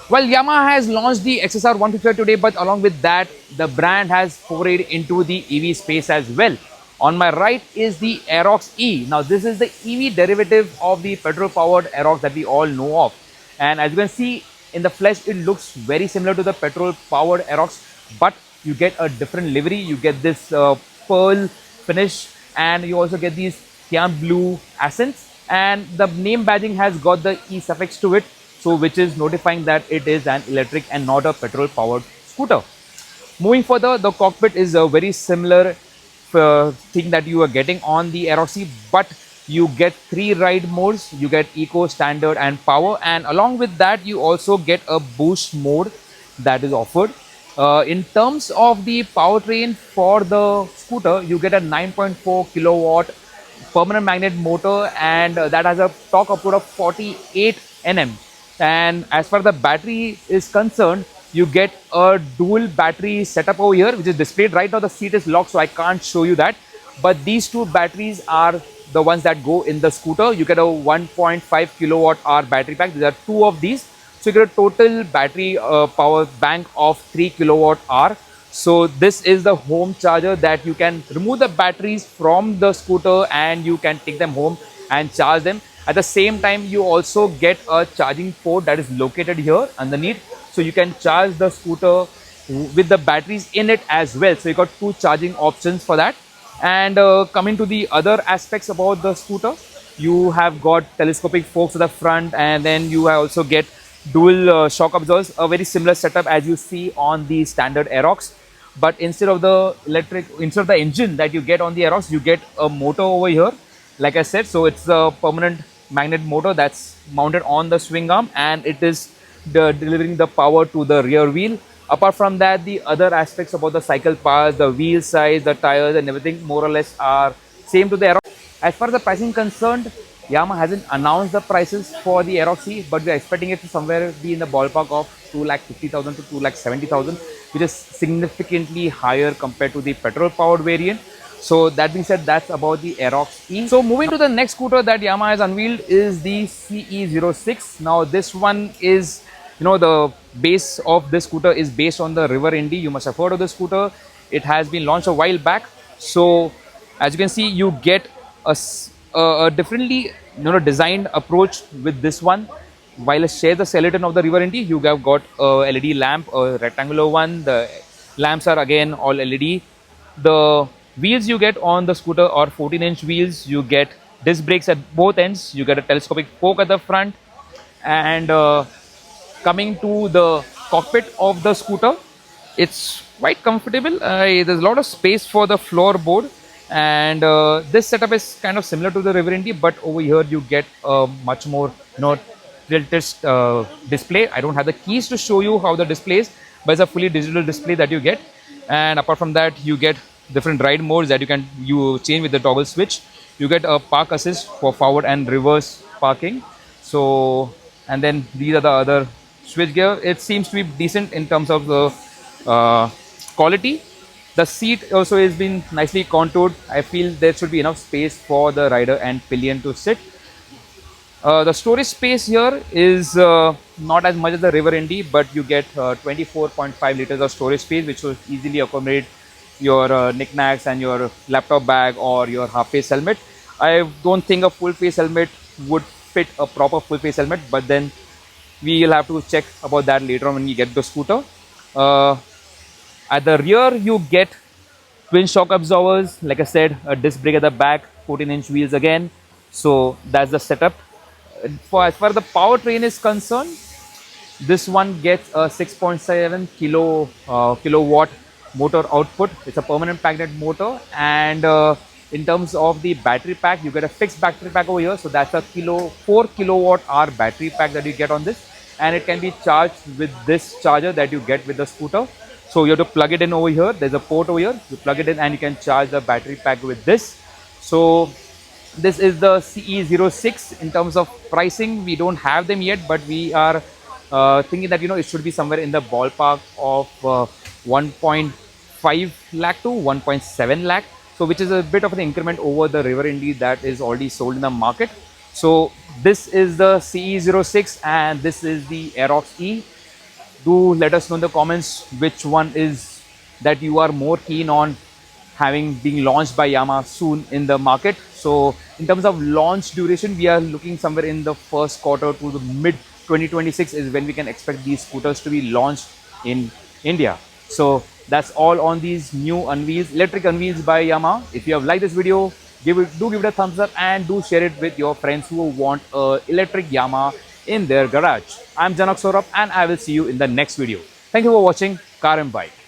Well, Yamaha has launched the XSR 155 today, but along with that, the brand has forayed into the EV space as well. On my right is the Aerox E. Now, this is the EV derivative of the petrol-powered Aerox that we all know of. And as you can see in the flesh, it looks very similar to the petrol-powered Aerox, but you get a different livery. You get this pearl finish, and you also get these cyan blue accents. And the name badging has got the E suffix to it, so which is notifying that it is an electric and not a petrol powered scooter. Moving further, the cockpit is a very similar thing that you are getting on the Aerox E, but you get 3 ride modes. You get eco, standard and power, and along with that you also get a boost mode that is offered. In terms of the powertrain for the scooter, you get a 9.4 kilowatt permanent magnet motor, and that has a torque output of 48 Nm. And as far as the battery is concerned, you get a dual battery setup over here, which is displayed right now. The seat is locked, so I can't show you that, but these two batteries are the ones that go in the scooter. You get a 1.5 kilowatt hour battery pack. There are two of these, so you get a total battery power bank of 3 kilowatt hour. So this is the home charger that you can remove the batteries from the scooter and you can take them home and charge them. At the same time, you also get a charging port that is located here underneath, so you can charge the scooter with the batteries in it as well. So you got two charging options for that. And coming to the other aspects about the scooter, you have got telescopic forks at the front, and then you also get dual shock absorbers, a very similar setup as you see on the standard Aerox. But instead of the engine that you get on the Aerox, you get a motor over here, like I said. So it's a permanent magnet motor that's mounted on the swing arm, and it is delivering the power to the rear wheel. Apart from that, the other aspects about the cycle parts, the wheel size, the tires and everything more or less are same to the Aerox. As far as the pricing concerned, Yamaha hasn't announced the prices for the Aerox E, but we are expecting it to somewhere be in the ballpark of 2,50,000 to 2,70,000, which is significantly higher compared to the petrol powered variant. So that being said, that's about the Aerox E. So moving to the next scooter that Yamaha has unveiled is the CE06. Now this one is, the base of this scooter is based on the River Indy. You must have heard of this scooter. It has been launched a while back. So as you can see, you get a differently designed approach with this one. While it shares the skeleton of the River Indy, you have got a LED lamp, a rectangular one. The lamps are again all LED. The wheels you get on the scooter are 14-inch wheels. You get disc brakes at both ends. You get a telescopic fork at the front. And coming to the cockpit of the scooter, it's quite comfortable. There's a lot of space for the floorboard, and this setup is kind of similar to the River Indy, but over here you get a much more tilted display. I don't have the keys to show you how the display is, but it's a fully digital display that you get. And apart from that, you get different ride modes that you change with the toggle switch. You get a park assist for forward and reverse parking. So, and then these are the other switch gear. It seems to be decent in terms of the quality. The seat also has been nicely contoured. I feel there should be enough space for the rider and pillion to sit. The storage space here is not as much as the River Indy, but you get 24.5 liters of storage space, which will easily accommodate your knickknacks and your laptop bag or your half face helmet. I don't think a full face helmet would fit a proper full face helmet, but then we will have to check about that later on when we get the scooter. At the rear, you get twin shock absorbers, like I said, a disc brake at the back, 14-inch wheels again. So that's the setup. As far as the powertrain is concerned, this one gets a 6.7 kilowatt motor output. It's a permanent magnet motor, and in terms of the battery pack, you get a fixed battery pack over here. So that's a 4 kilowatt hour battery pack that you get on this, and it can be charged with this charger that you get with the scooter. So you have to plug it in over here. There's a port over here. You plug it in and you can charge the battery pack with this. So this is the CE06. In terms of pricing, we don't have them yet, but we are thinking that it should be somewhere in the ballpark of 1.5 lakh to 1.7 lakh. So which is a bit of an increment over the River Indy that is already sold in the market. So this is the CE06 and this is the Aerox E. Do let us know in the comments which one is that you are more keen on having being launched by Yamaha soon in the market. So in terms of launch duration, we are looking somewhere in the first quarter to the mid 2026 is when we can expect these scooters to be launched in India. So that's all on these new unveils, electric unveils by Yamaha. If you have liked this video, do give it a thumbs up and do share it with your friends who want a electric Yamaha in their garage. I'm Janak Saurabh and I will see you in the next video. Thank you for watching Car and Bike.